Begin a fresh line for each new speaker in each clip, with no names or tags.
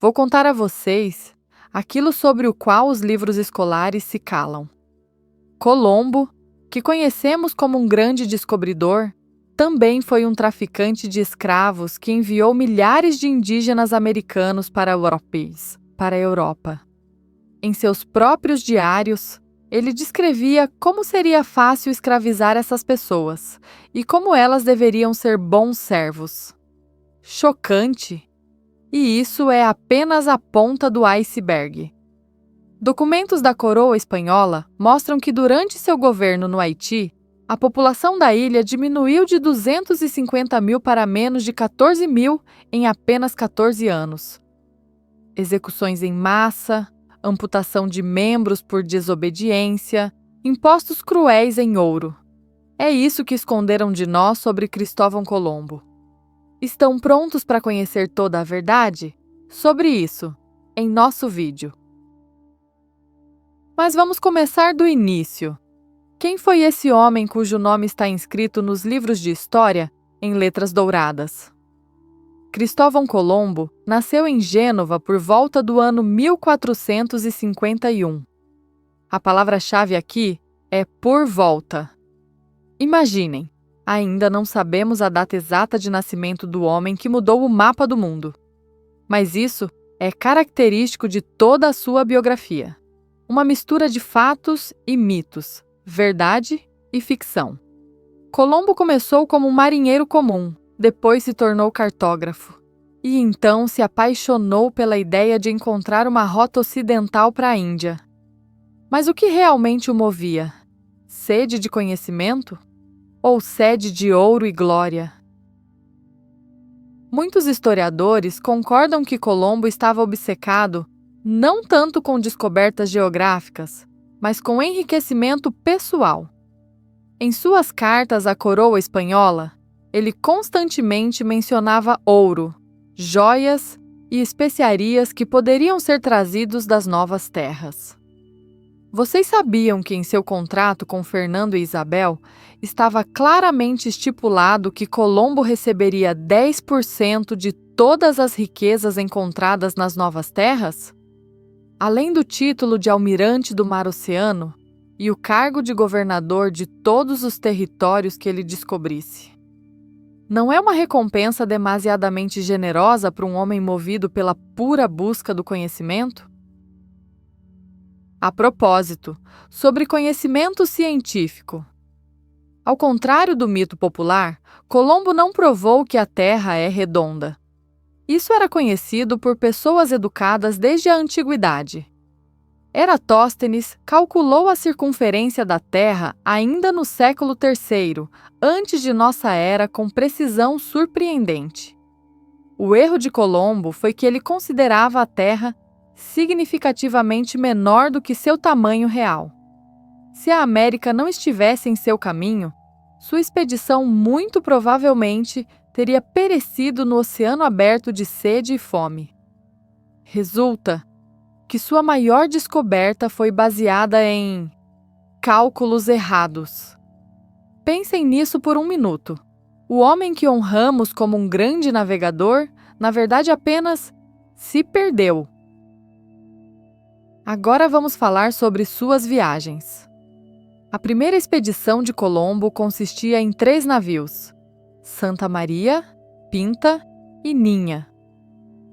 vou contar a vocês aquilo sobre o qual os livros escolares se calam. Colombo, que conhecemos como um grande descobridor, também foi um traficante de escravos que enviou milhares de indígenas americanos para a Europa. Em seus próprios diários, ele descrevia como seria fácil escravizar essas pessoas e como elas deveriam ser bons servos. Chocante! E isso é apenas a ponta do iceberg. Documentos da coroa espanhola mostram que durante seu governo no Haiti, a população da ilha diminuiu de 250 mil para menos de 14 mil em apenas 14 anos. Execuções em massa, amputação de membros por desobediência, impostos cruéis em ouro. É isso que esconderam de nós sobre Cristóvão Colombo. Estão prontos para conhecer toda a verdade? Sobre isso, em nosso vídeo. Mas vamos começar do início. Quem foi esse homem cujo nome está inscrito nos livros de história em letras douradas? Cristóvão Colombo nasceu em Gênova por volta do ano 1451. A palavra-chave aqui é por volta. Imaginem, ainda não sabemos a data exata de nascimento do homem que mudou o mapa do mundo. Mas isso é característico de toda a sua biografia. Uma mistura de fatos e mitos, verdade e ficção. Colombo começou como um marinheiro comum, depois se tornou cartógrafo, e então se apaixonou pela ideia de encontrar uma rota ocidental para a Índia. Mas o que realmente o movia? Sede de conhecimento? Ou sede de ouro e glória? Muitos historiadores concordam que Colombo estava obcecado não tanto com descobertas geográficas, mas com enriquecimento pessoal. Em suas cartas à coroa espanhola, ele constantemente mencionava ouro, joias e especiarias que poderiam ser trazidos das novas terras. Vocês sabiam que em seu contrato com Fernando e Isabel estava claramente estipulado que Colombo receberia 10% de todas as riquezas encontradas nas novas terras? Além do título de almirante do Mar Oceano e o cargo de governador de todos os territórios que ele descobrisse. Não é uma recompensa demasiadamente generosa para um homem movido pela pura busca do conhecimento? A propósito, sobre conhecimento científico. Ao contrário do mito popular, Colombo não provou que a Terra é redonda. Isso era conhecido por pessoas educadas desde a antiguidade. Eratóstenes calculou a circunferência da Terra ainda no século III, antes de nossa era, com precisão surpreendente. O erro de Colombo foi que ele considerava a Terra significativamente menor do que seu tamanho real. Se a América não estivesse em seu caminho, sua expedição muito provavelmente teria perecido no oceano aberto de sede e fome. Resulta que sua maior descoberta foi baseada em cálculos errados. Pensem nisso por um minuto. O homem que honramos como um grande navegador, na verdade apenas se perdeu. Agora vamos falar sobre suas viagens. A primeira expedição de Colombo consistia em 3 navios: Santa Maria, Pinta e Ninha.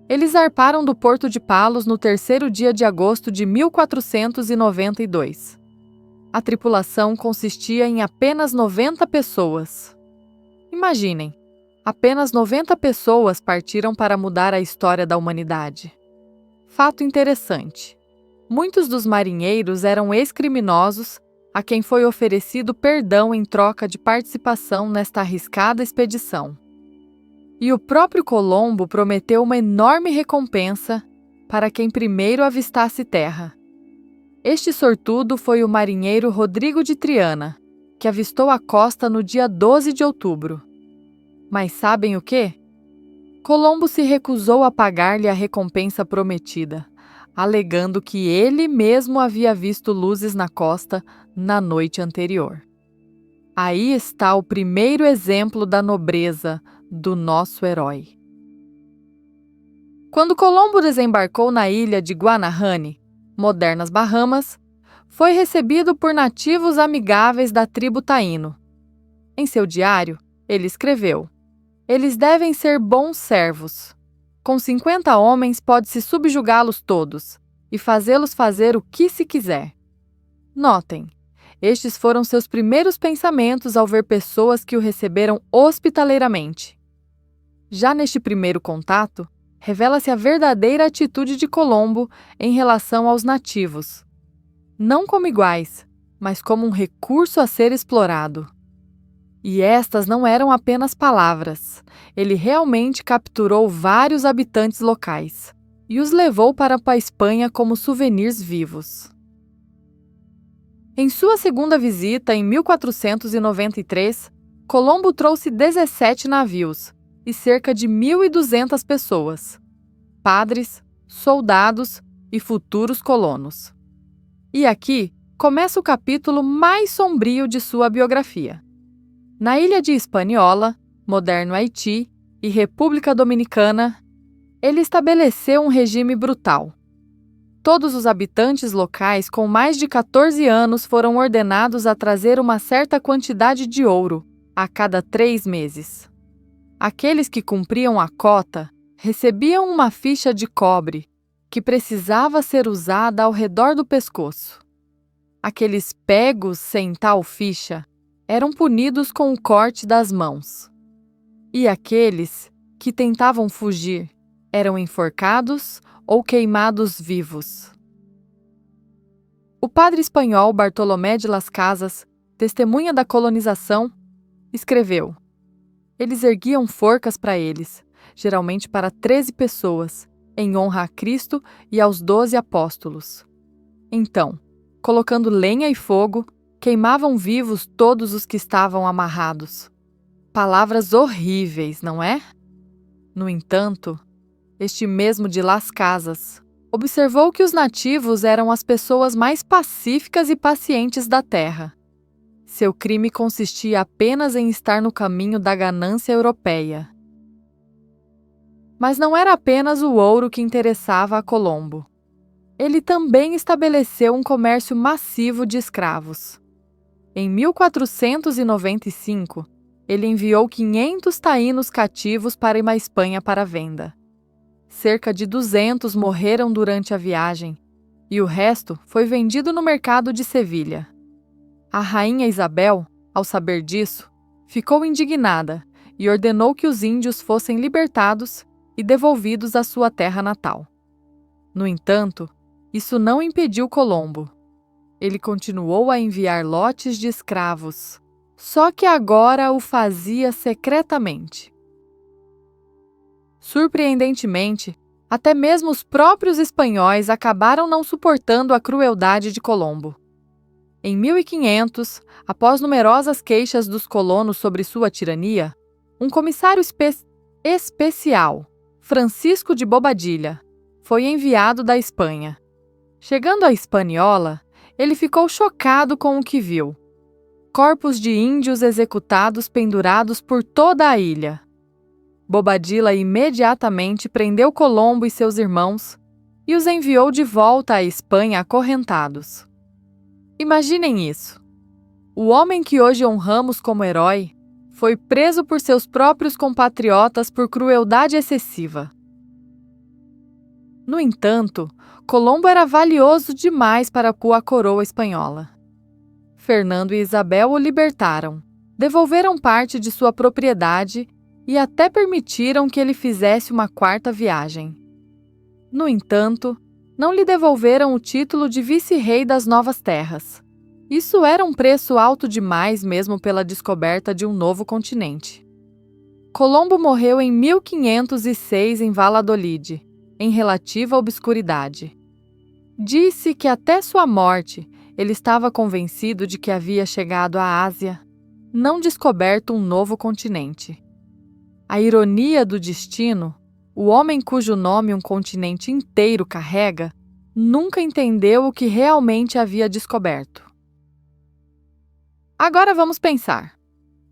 Eles zarparam do Porto de Palos no 3º dia de agosto de 1492. A tripulação consistia em apenas 90 pessoas. Imaginem, apenas 90 pessoas partiram para mudar a história da humanidade. Fato interessante: muitos dos marinheiros eram ex-criminosos a quem foi oferecido perdão em troca de participação nesta arriscada expedição. E o próprio Colombo prometeu uma enorme recompensa para quem primeiro avistasse terra. Este sortudo foi o marinheiro Rodrigo de Triana, que avistou a costa no dia 12 de outubro. Mas sabem o quê? Colombo se recusou a pagar-lhe a recompensa prometida, alegando que ele mesmo havia visto luzes na costa na noite anterior. Aí está o primeiro exemplo da nobreza do nosso herói. Quando Colombo desembarcou na ilha de Guanahani, modernas Bahamas, foi recebido por nativos amigáveis da tribo Taíno. Em seu diário, ele escreveu: "Eles devem ser bons servos. Com 50 homens pode-se subjugá-los todos e fazê-los fazer o que se quiser." Notem, estes foram seus primeiros pensamentos ao ver pessoas que o receberam hospitaleiramente. Já neste primeiro contato, revela-se a verdadeira atitude de Colombo em relação aos nativos. Não como iguais, mas como um recurso a ser explorado. E estas não eram apenas palavras. Ele realmente capturou vários habitantes locais e os levou para a Espanha como souvenirs vivos. Em sua segunda visita, em 1493, Colombo trouxe 17 navios e cerca de 1.200 pessoas, padres, soldados e futuros colonos. E aqui começa o capítulo mais sombrio de sua biografia. Na ilha de Hispaniola, moderno Haiti e República Dominicana, ele estabeleceu um regime brutal. Todos os habitantes locais com mais de 14 anos foram ordenados a trazer uma certa quantidade de ouro a cada 3 meses. Aqueles que cumpriam a cota recebiam uma ficha de cobre que precisava ser usada ao redor do pescoço. Aqueles pegos sem tal ficha eram punidos com o corte das mãos. E aqueles que tentavam fugir eram enforcados ou queimados vivos. O padre espanhol Bartolomé de las Casas, testemunha da colonização, escreveu: "Eles erguiam forcas para eles, geralmente para 13 pessoas, em honra a Cristo e aos 12 apóstolos. Então, colocando lenha e fogo, queimavam vivos todos os que estavam amarrados." Palavras horríveis, não é? No entanto, este mesmo de Las Casas observou que os nativos eram as pessoas mais pacíficas e pacientes da terra. Seu crime consistia apenas em estar no caminho da ganância europeia. Mas não era apenas o ouro que interessava a Colombo. Ele também estabeleceu um comércio massivo de escravos. Em 1495, ele enviou 500 taínos cativos para a Espanha para venda. Cerca de 200 morreram durante a viagem, e o resto foi vendido no mercado de Sevilha. A rainha Isabel, ao saber disso, ficou indignada e ordenou que os índios fossem libertados e devolvidos à sua terra natal. No entanto, isso não impediu Colombo. Ele continuou a enviar lotes de escravos, só que agora o fazia secretamente. Surpreendentemente, até mesmo os próprios espanhóis acabaram não suportando a crueldade de Colombo. Em 1500, após numerosas queixas dos colonos sobre sua tirania, um comissário especial, Francisco de Bobadilla, foi enviado da Espanha. Chegando à Hispaniola, ele ficou chocado com o que viu: corpos de índios executados pendurados por toda a ilha. Bobadilla imediatamente prendeu Colombo e seus irmãos e os enviou de volta à Espanha acorrentados. Imaginem isso. O homem que hoje honramos como herói foi preso por seus próprios compatriotas por crueldade excessiva. No entanto, Colombo era valioso demais para a coroa espanhola. Fernando e Isabel o libertaram, devolveram parte de sua propriedade e até permitiram que ele fizesse uma 4ª viagem. No entanto, não lhe devolveram o título de vice-rei das Novas Terras. Isso era um preço alto demais mesmo pela descoberta de um novo continente. Colombo morreu em 1506 em Valladolid, em relativa obscuridade. Disse que até sua morte ele estava convencido de que havia chegado à Ásia, não descoberto um novo continente. A ironia do destino, o homem cujo nome um continente inteiro carrega, nunca entendeu o que realmente havia descoberto. Agora vamos pensar.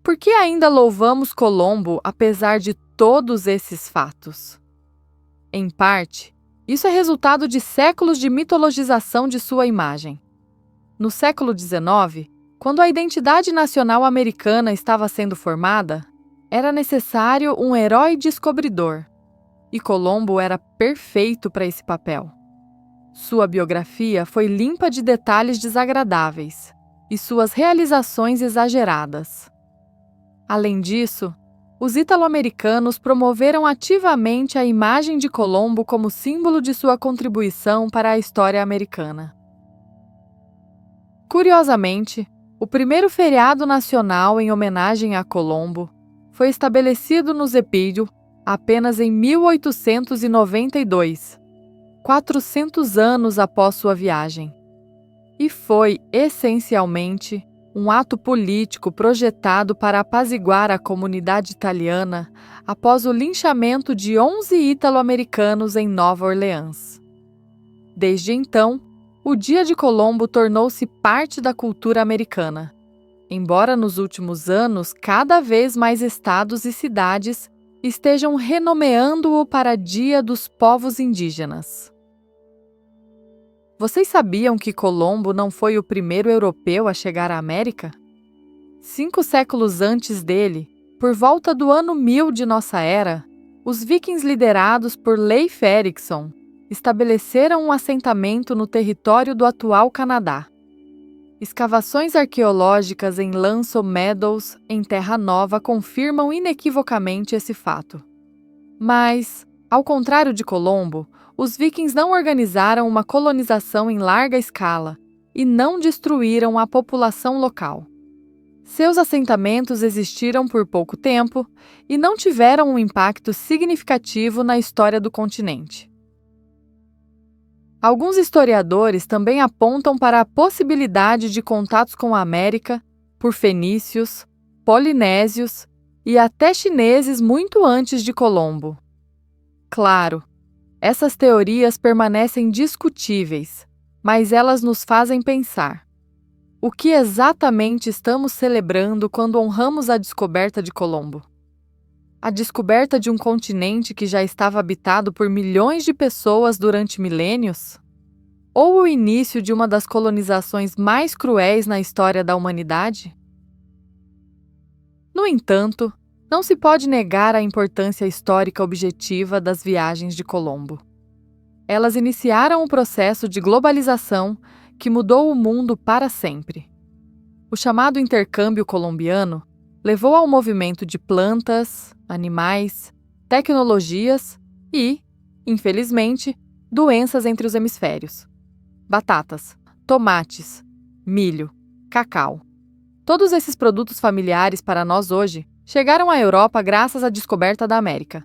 Por que ainda louvamos Colombo apesar de todos esses fatos? Em parte, isso é resultado de séculos de mitologização de sua imagem. No século XIX, quando a identidade nacional americana estava sendo formada, era necessário um herói descobridor, e Colombo era perfeito para esse papel. Sua biografia foi limpa de detalhes desagradáveis e suas realizações exageradas. Além disso, os italo-americanos promoveram ativamente a imagem de Colombo como símbolo de sua contribuição para a história americana. Curiosamente, o primeiro feriado nacional em homenagem a Colombo foi estabelecido no Zepídio apenas em 1892, 400 anos após sua viagem. E foi, essencialmente, um ato político projetado para apaziguar a comunidade italiana após o linchamento de 11 ítalo-americanos em Nova Orleans. Desde então, o Dia de Colombo tornou-se parte da cultura americana, embora nos últimos anos cada vez mais estados e cidades estejam renomeando-o para Dia dos Povos Indígenas. Vocês sabiam que Colombo não foi o primeiro europeu a chegar à América? 5 séculos antes dele, por volta do ano 1000 de nossa era, os vikings liderados por Leif Erikson estabeleceram um assentamento no território do atual Canadá. Escavações arqueológicas em Lanso Meadows, em Terra Nova, confirmam inequivocamente esse fato. Mas, ao contrário de Colombo, os vikings não organizaram uma colonização em larga escala e não destruíram a população local. Seus assentamentos existiram por pouco tempo e não tiveram um impacto significativo na história do continente. Alguns historiadores também apontam para a possibilidade de contatos com a América por fenícios, polinésios e até chineses muito antes de Colombo. Claro, essas teorias permanecem discutíveis, mas elas nos fazem pensar. O que exatamente estamos celebrando quando honramos a descoberta de Colombo? A descoberta de um continente que já estava habitado por milhões de pessoas durante milênios? Ou o início de uma das colonizações mais cruéis na história da humanidade? No entanto, não se pode negar a importância histórica objetiva das viagens de Colombo. Elas iniciaram o processo de globalização que mudou o mundo para sempre. O chamado intercâmbio colombiano levou ao movimento de plantas, animais, tecnologias e, infelizmente, doenças entre os hemisférios. Batatas, tomates, milho, cacau. Todos esses produtos familiares para nós hoje chegaram à Europa graças à descoberta da América.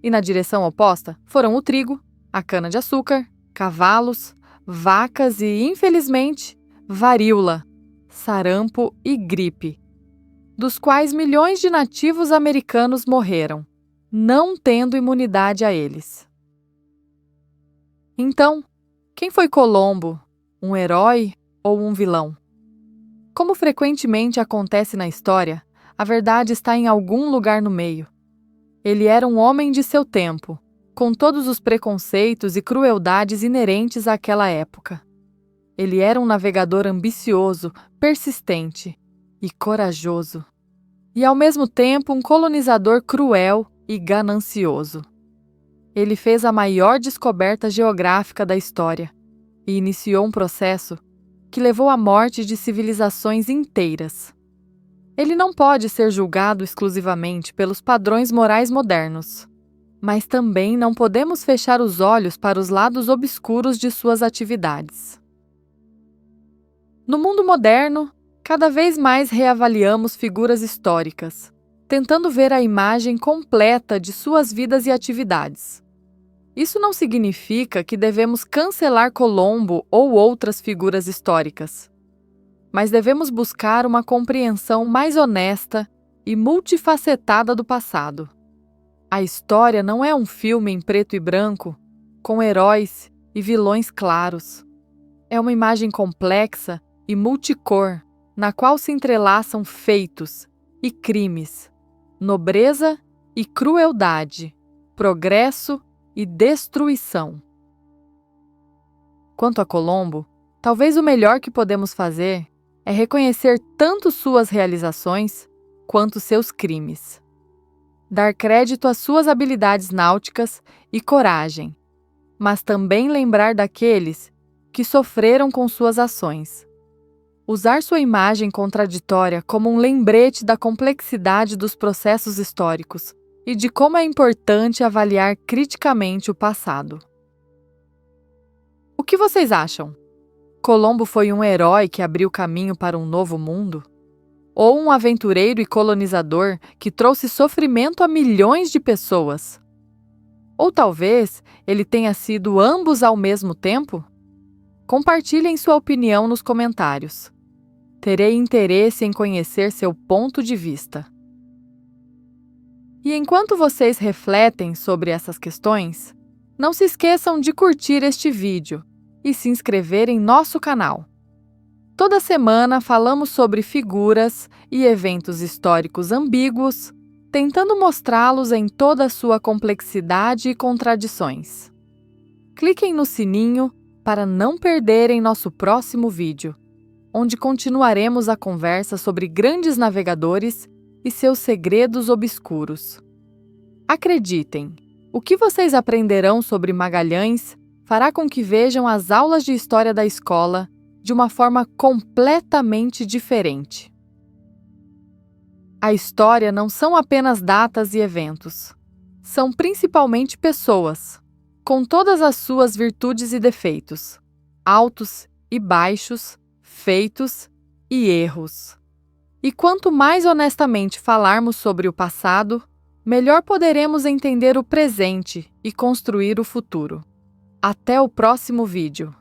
E na direção oposta foram o trigo, a cana-de-açúcar, cavalos, vacas e, infelizmente, varíola, sarampo e gripe, dos quais milhões de nativos americanos morreram, não tendo imunidade a eles. Então, quem foi Colombo? Um herói ou um vilão? Como frequentemente acontece na história, a verdade está em algum lugar no meio. Ele era um homem de seu tempo, com todos os preconceitos e crueldades inerentes àquela época. Ele era um navegador ambicioso, persistente e corajoso, e ao mesmo tempo um colonizador cruel e ganancioso. Ele fez a maior descoberta geográfica da história e iniciou um processo que levou à morte de civilizações inteiras. Ele não pode ser julgado exclusivamente pelos padrões morais modernos, mas também não podemos fechar os olhos para os lados obscuros de suas atividades. No mundo moderno, cada vez mais reavaliamos figuras históricas, tentando ver a imagem completa de suas vidas e atividades. Isso não significa que devemos cancelar Colombo ou outras figuras históricas, mas devemos buscar uma compreensão mais honesta e multifacetada do passado. A história não é um filme em preto e branco, com heróis e vilões claros. É uma imagem complexa e multicor, na qual se entrelaçam feitos e crimes, nobreza e crueldade, progresso e destruição. Quanto a Colombo, talvez o melhor que podemos fazer é reconhecer tanto suas realizações quanto seus crimes. Dar crédito às suas habilidades náuticas e coragem, mas também lembrar daqueles que sofreram com suas ações. Usar sua imagem contraditória como um lembrete da complexidade dos processos históricos e de como é importante avaliar criticamente o passado. O que vocês acham? Colombo foi um herói que abriu caminho para um novo mundo? Ou um aventureiro e colonizador que trouxe sofrimento a milhões de pessoas? Ou talvez ele tenha sido ambos ao mesmo tempo? Compartilhem sua opinião nos comentários. Terei interesse em conhecer seu ponto de vista. E enquanto vocês refletem sobre essas questões, não se esqueçam de curtir este vídeo e se inscrever em nosso canal. Toda semana falamos sobre figuras e eventos históricos ambíguos, tentando mostrá-los em toda a sua complexidade e contradições. Cliquem no sininho para não perderem nosso próximo vídeo, onde continuaremos a conversa sobre grandes navegadores e seus segredos obscuros. Acreditem, o que vocês aprenderão sobre Magalhães fará com que vejam as aulas de história da escola de uma forma completamente diferente. A história não são apenas datas e eventos. São principalmente pessoas, com todas as suas virtudes e defeitos, altos e baixos, feitos e erros. E quanto mais honestamente falarmos sobre o passado, melhor poderemos entender o presente e construir o futuro. Até o próximo vídeo!